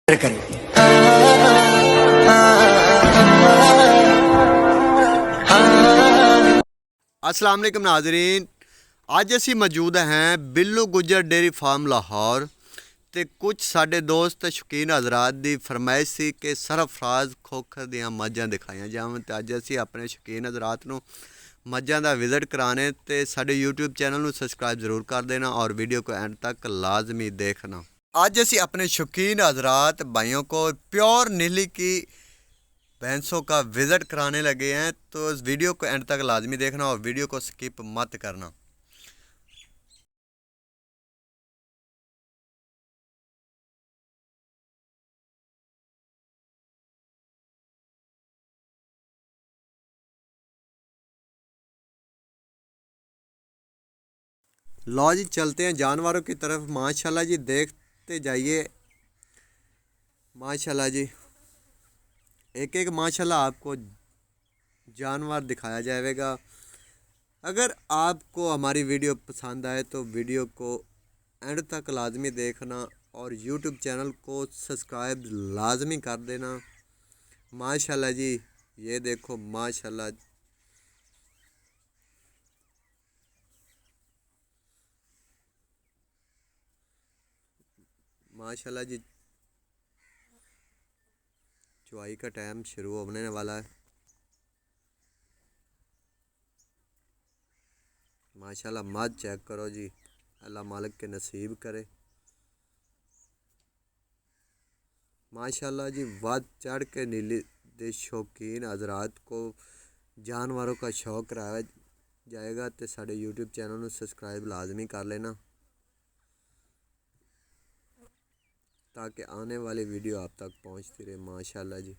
करें। अस्सलाम वालेकुम नाजरीन, ਅੱਜ ਅਸੀਂ ਮੌਜੂਦ हैं ਬਿੱਲੂ ਗੁੱਜਰ ਡੇਅਰੀ ਫਾਰਮ ਲਾਹੌਰ ਤੇ ਕੁਝ ਸਾਡੇ ਦੋਸਤ ਸ਼ੌਕੀਨ ਹਜ਼ਰਾਤ ਦੀ ਫਰਮਾਇਸ਼ ਸੀ ਕਿ ਸਰਫਰਾਜ਼ ਖੋਖਰ ਦੀਆਂ ਮੱਝਾਂ ਦਿਖਾਈਆਂ ਜਾਵਣ ਤੇ ਅੱਜ ਅਸੀਂ ਆਪਣੇ ਸ਼ੌਕੀਨ ਹਜ਼ਰਾਤ ਨੂੰ ਮੱਝਾਂ ਦਾ ਵਿਜ਼ਿਟ ਕਰਾਣੇ ਤੇ ਸਾਡੇ YouTube ਚੈਨਲ ਨੂੰ ਸਬਸਕ੍ਰਾइब ज़रूर कर देना और वीडियो को एंड तक लाजमी देखना। आज ਅਸੀਂ अपने शौकीन हज़रात भाइयों को प्योर नीली की भैंसों का विज़िट कराने लगे हैं, तो इस वीडियो को एंड तक लाजमी देखना और वीडियो को स्किप मत करना। लो जी, चलते हैं जानवरों की तरफ। माशाल्लाह जी, देखते जाइए। माशाल्लाह जी, एक एक माशाल्लाह आपको जानवर दिखाया जाएगा। अगर आपको हमारी वीडियो पसंद आए तो वीडियो को एंड तक लाजमी देखना और YouTube चैनल को सब्सक्राइब लाजमी कर देना। माशाल्लाह जी, ये देखो माशाल्लाह, माशाल्लाह जी, चुवाई का टाइम शुरू होने वाला है। माशाल्लाह, मत चेक करो जी, अल्लाह मालिक के नसीब करे। माशाल्लाह जी, वध चढ़ के नीली दे शौकीन हजरात को जानवरों का शौक कराया जाएगा तो साढ़े YouTube चैनल में सब्सक्राइब लाजमी कर लेना ताकि आने वाली वीडियो आप तक पहुंचती रहे। माशाल्लाह जी।